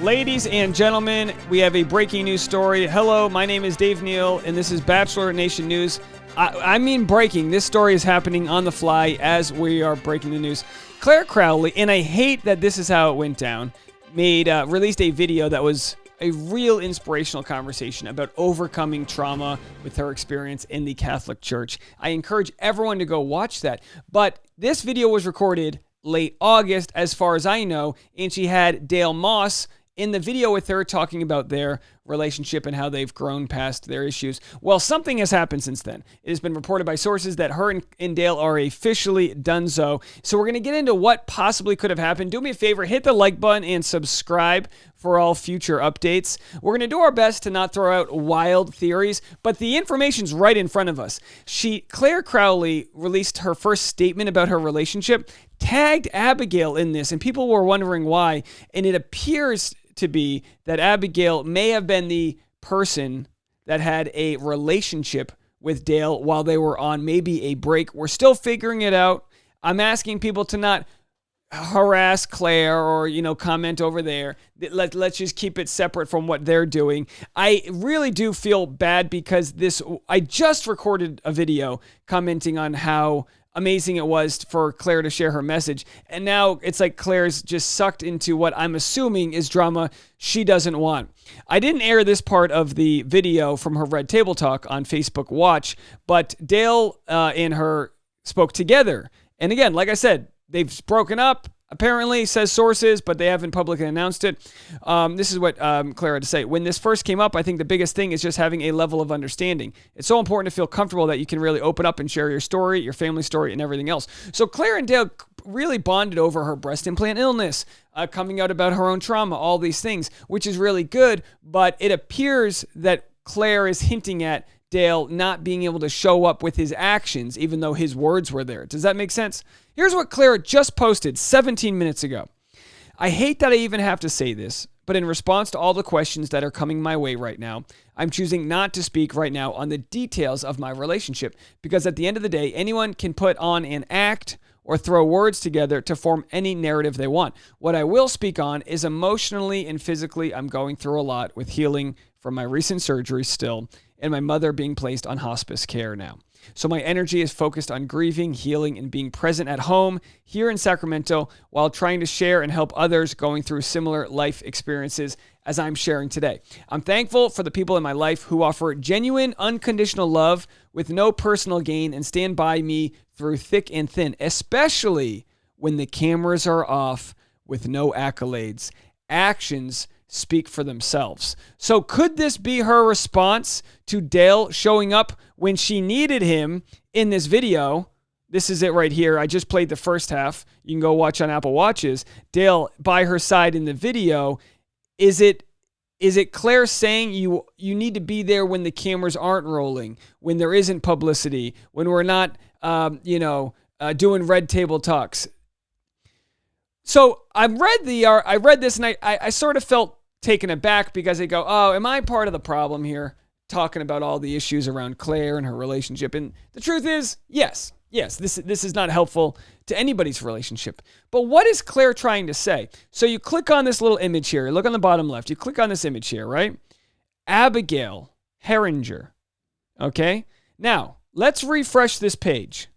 Ladies and gentlemen, we have a breaking news story. Hello, my name is Dave Neal, and this is Bachelor Nation News. I mean breaking. This story is happening on the fly as we are breaking the news. Clare Crawley, and I hate that this is how it went down, released a video that was a real inspirational conversation about overcoming trauma with her experience in the Catholic Church. I encourage everyone to go watch that. But this video was recorded late August, as far as I know, and she had Dale Moss in the video with her talking about their relationship and how they've grown past their issues. Well, something has happened since then. It has been reported by sources that her and Dale are officially donezo. So we're going to get into what possibly could have happened. Do me a favor, hit the like button and subscribe for all future updates. We're going to do our best to not throw out wild theories, but the information's right in front of us. Clare Crawley released her first statement about her relationship, tagged Abigail in this, and people were wondering why, and it appears to be that Abigail may have been the person that had a relationship with Dale while they were on maybe a break. We're still figuring it out. I'm asking people to not harass Claire or, comment over there. Let's just keep it separate from what they're doing. I really do feel bad because I just recorded a video commenting on how amazing it was for Claire to share her message. And now it's like Claire's just sucked into what I'm assuming is drama she doesn't want. I didn't air this part of the video from her Red Table Talk on Facebook Watch, but Dale and her spoke together. And again, like I said, they've broken up, apparently, says sources, but they haven't publicly announced it. This is what Claire had to say. When this first came up, I think the biggest thing is just having a level of understanding. It's so important to feel comfortable that you can really open up and share your story, your family story, and everything else. So Claire and Dale really bonded over her breast implant illness, coming out about her own trauma, all these things, which is really good, but it appears that Claire is hinting at Dale not being able to show up with his actions, even though his words were there. Does that make sense? Here's what Claire just posted 17 minutes ago. I hate that I even have to say this, but in response to all the questions that are coming my way right now, I'm choosing not to speak right now on the details of my relationship, because at the end of the day, anyone can put on an act or throw words together to form any narrative they want. What I will speak on is emotionally and physically, I'm going through a lot with healing from my recent surgery still, and my mother being placed on hospice care now. So my energy is focused on grieving, healing, and being present at home here in Sacramento while trying to share and help others going through similar life experiences as I'm sharing today. I'm thankful for the people in my life who offer genuine, unconditional love with no personal gain and stand by me through thick and thin, especially when the cameras are off with no accolades. Actions speak for themselves. So could this be her response to Dale showing up when she needed him in this video? This is it right here. I just played the first half. You can go watch on Apple Watches. Dale by her side in the video. Is it Claire saying you need to be there when the cameras aren't rolling, when there isn't publicity, when we're not doing Red Table Talks? So I read this and I sort of felt taken aback because I go, oh, am I part of the problem here? Talking about all the issues around Claire and her relationship. And the truth is, yes, this is not helpful to anybody's relationship. But what is Claire trying to say? So you click on this little image here. Look on the bottom left. You click on this image here, right? Abigail Herringer. Okay? Now, let's refresh this page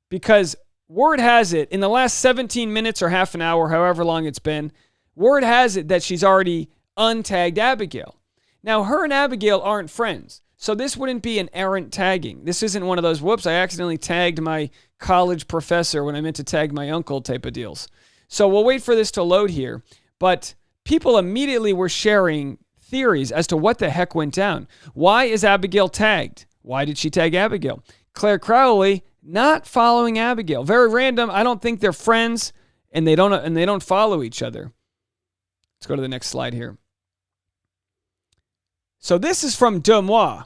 because word has it, in the last 17 minutes or half an hour, however long it's been, word has it that she's already untagged Abigail. Now, her and Abigail aren't friends, so this wouldn't be an errant tagging. This isn't one of those, whoops, I accidentally tagged my college professor when I meant to tag my uncle type of deals. So we'll wait for this to load here, but people immediately were sharing theories as to what the heck went down. Why is Abigail tagged? Why did she tag Abigail? Clare Crawley not following Abigail. Very random. I don't think they're friends, and they don't follow each other. Let's go to the next slide here. So this is from Deux Moi.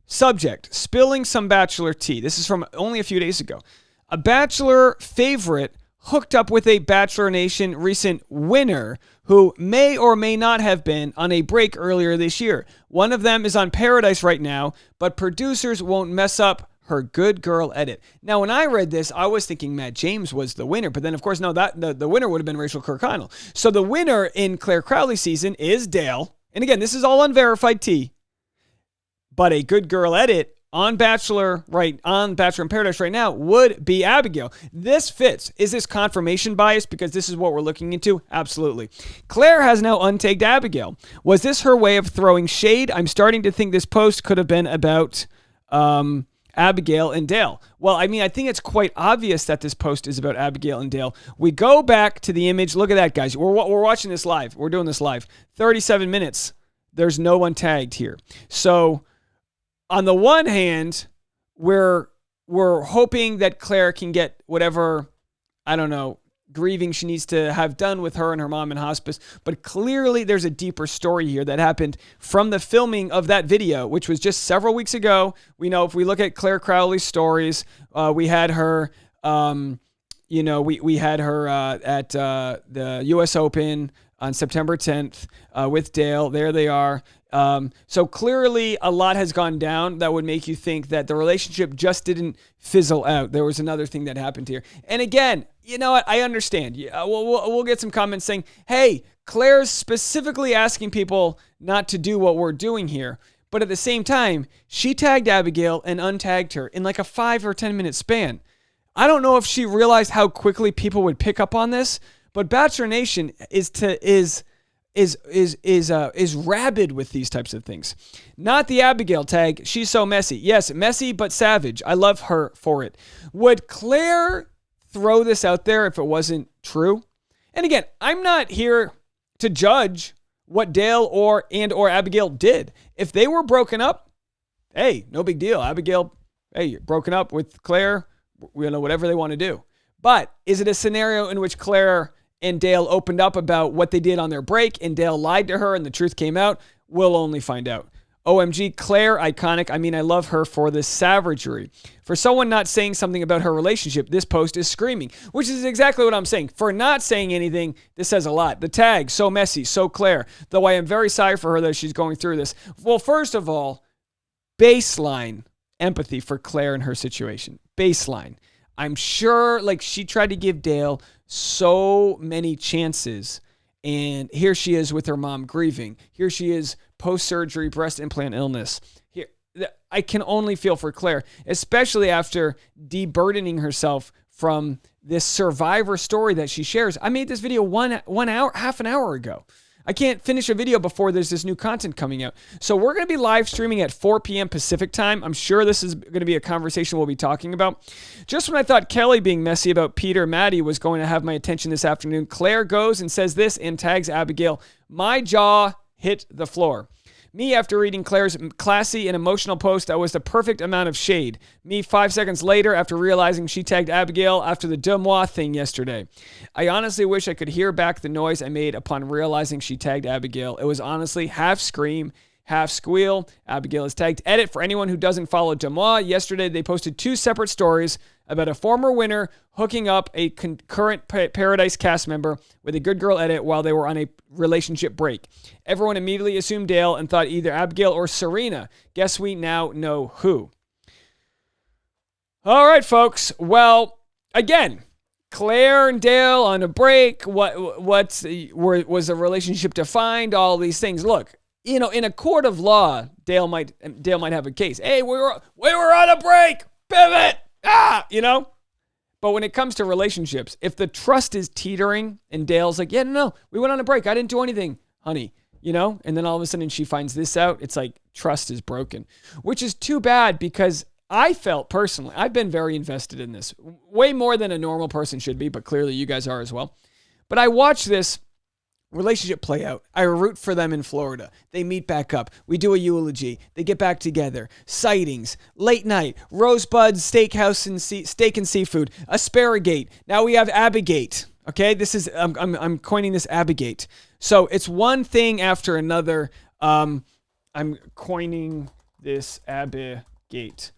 Subject, spilling some Bachelor tea. This is from only a few days ago. A Bachelor favorite hooked up with a Bachelor Nation recent winner who may or may not have been on a break earlier this year. One of them is on Paradise right now, but producers won't mess up her good girl edit. Now, when I read this, I was thinking Matt James was the winner, but then of course, no, that the winner would have been Rachel Kirkconnell. So the winner in Clare Crawley season is Dale. And again, this is all unverified tea, but a good girl edit on Bachelor in Paradise right now would be Abigail. This fits. Is this confirmation bias because this is what we're looking into? Absolutely. Clare has now untagged Abigail. Was this her way of throwing shade? I'm starting to think this post could have been about Abigail and Dale. Well, I mean, I think it's quite obvious that this post is about Abigail and Dale. We go back to the image. Look at that, guys. We're watching this live. We're doing this live. 37 minutes. There's no one tagged here. So on the one hand, we're hoping that Clare can get whatever, I don't know, grieving she needs to have done with her and her mom in hospice. But clearly there's a deeper story here that happened from the filming of that video, which was just several weeks ago. We know if we look at Clare Crawley's stories, we had her, we had her at the U.S. Open on September 10th with Dale. There they are. So clearly a lot has gone down that would make you think that the relationship just didn't fizzle out. There was another thing that happened here. And again, you know what? I understand. We'll get some comments saying, hey, Claire's specifically asking people not to do what we're doing here. But at the same time, she tagged Abigail and untagged her in like a 5 or 10 minute span. I don't know if she realized how quickly people would pick up on this, but Bachelor Nation is rabid with these types of things. Not the Abigail tag. She's so messy. Yes, messy but savage. I love her for it. Would Clare throw this out there if it wasn't true? And again, I'm not here to judge what Dale or Abigail did. If they were broken up, hey, no big deal. Abigail, hey, you're broken up with Clare, whatever they want to do. But is it a scenario in which Clare and Dale opened up about what they did on their break and Dale lied to her and the truth came out? We'll only find out. OMG, Clare, iconic. I mean, I love her for this savagery. For someone not saying something about her relationship, this post is screaming, which is exactly what I'm saying. For not saying anything, this says a lot. The tag, so messy, so Clare. Though I am very sorry for her that she's going through this. Well, first of all, baseline empathy for Clare and her situation. Baseline. I'm sure she tried to give Dale so many chances, and here she is with her mom grieving. Here she is post-surgery breast implant illness. Here, I can only feel for Clare, especially after deburdening herself from this survivor story that she shares. I made this video half an hour ago. I can't finish a video before there's this new content coming out. So we're going to be live streaming at 4 p.m. Pacific time. I'm sure this is going to be a conversation we'll be talking about. Just when I thought Kelly being messy about Peter Maddie was going to have my attention this afternoon, Clare goes and says this and tags Abigail. My jaw hit the floor. Me, after reading Claire's classy and emotional post, that was the perfect amount of shade. Me, 5 seconds later, after realizing she tagged Abigail after the Demois thing yesterday. I honestly wish I could hear back the noise I made upon realizing she tagged Abigail. It was honestly half scream, half squeal. Abigail is tagged. Edit for anyone who doesn't follow Demois. Yesterday, they posted 2 separate stories about a former winner hooking up a current Paradise cast member with a good girl edit while they were on a relationship break. Everyone immediately assumed Dale and thought either Abigail or Serena. Guess we now know who. All right, folks. Well, again, Clare and Dale on a break. Was the relationship defined? All these things. Look, in a court of law, Dale might have a case. Hey, we were on a break. Pivot. But when it comes to relationships, if the trust is teetering and Dale's like, yeah, no, we went on a break. I didn't do anything, honey, and then all of a sudden she finds this out. It's like trust is broken, which is too bad because I felt personally, I've been very invested in this way more than a normal person should be, but clearly you guys are as well. But I watched this relationship play out. I root for them in Florida. They meet back up. We do a eulogy. They get back together. Sightings. Late night. Rosebud's Steakhouse and Steak and Seafood. Asparagate. Now we have Abigate. Okay, this is I'm coining this Abigate. So it's one thing after another. I'm coining this Abigate.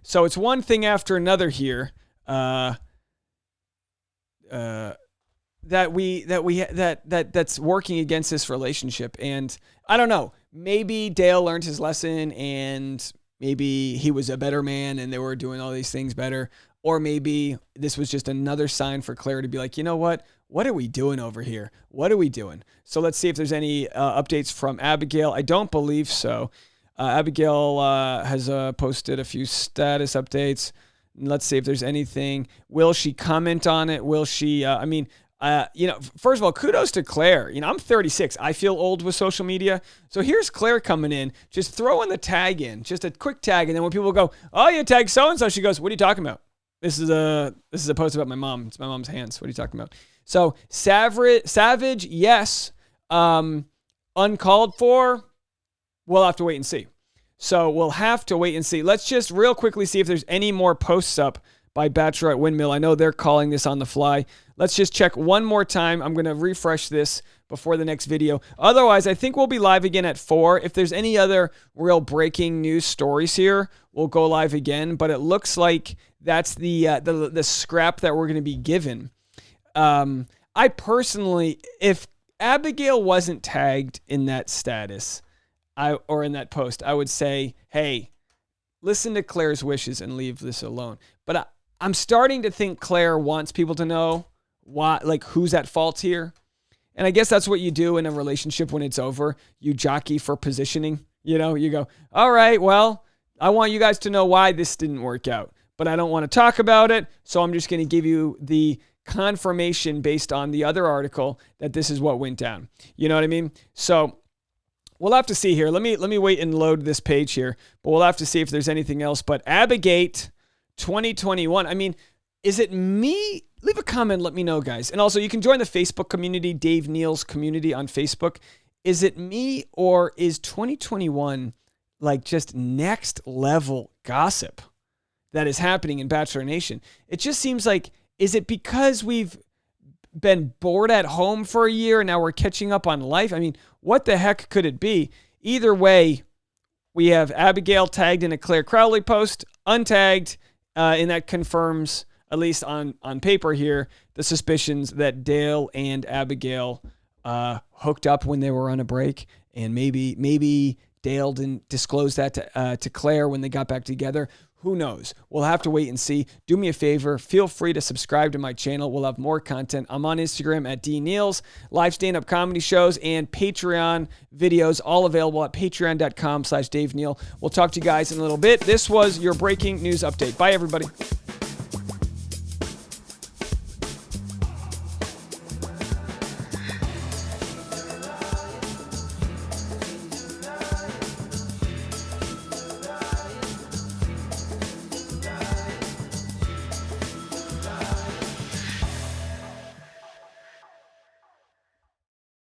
So it's one thing after another here. That's working against this relationship. And I don't know, maybe Dale learned his lesson and maybe he was a better man and they were doing all these things better. Or maybe this was just another sign for Clare to be like, you know what? What are we doing over here? What are we doing? So let's see if there's any updates from Abigail. I don't believe so. Abigail has posted a few status updates. Let's see if there's anything. Will she comment on it? Will she, first of all, kudos to Clare. I'm 36. I feel old with social media. So here's Clare coming in, just throwing the tag in, just a quick tag. And then when people go, oh, you tagged so-and-so, she goes, what are you talking about? This is a post about my mom. It's my mom's hands. What are you talking about? So savage, yes. Uncalled for, we'll have to wait and see. So we'll have to wait and see. Let's just real quickly see if there's any more posts up by Bachelorette Windmill. I know they're calling this on the fly. Let's just check one more time. I'm going to refresh this before the next video. Otherwise, I think we'll be live again at 4. If there's any other real breaking news stories here, we'll go live again. But it looks like that's the scrap that we're going to be given. I personally, if Abigail wasn't tagged in that status or in that post, I would say, hey, listen to Clare's wishes and leave this alone. But I'm starting to think Clare wants people to know who's at fault here. And I guess that's what you do in a relationship when it's over. You jockey for positioning. You go, all right, well, I want you guys to know why this didn't work out, but I don't want to talk about it. So I'm just going to give you the confirmation based on the other article that this is what went down. You know what I mean? So we'll have to see here. Let me wait and load this page here, but we'll have to see if there's anything else. But Abigail 2021. I mean, is it me? Leave a comment. Let me know, guys. And also, you can join the Facebook community, Dave Neal's community on Facebook. Is it me, or is 2021 like just next level gossip that is happening in Bachelor Nation? It just seems like, is it because we've been bored at home for a year and now we're catching up on life? I mean, what the heck could it be? Either way, we have Abigail tagged in a Clare Crawley post, untagged, and that confirms, at least on paper here, the suspicions that Dale and Abigail hooked up when they were on a break, and maybe Dale didn't disclose that to Clare when they got back together. Who knows? We'll have to wait and see. Do me a favor. Feel free to subscribe to my channel. We'll have more content. I'm on Instagram at DNeals, live stand-up comedy shows, and Patreon videos, all available at patreon.com/Dave Neal. We'll talk to you guys in a little bit. This was your breaking news update. Bye, everybody.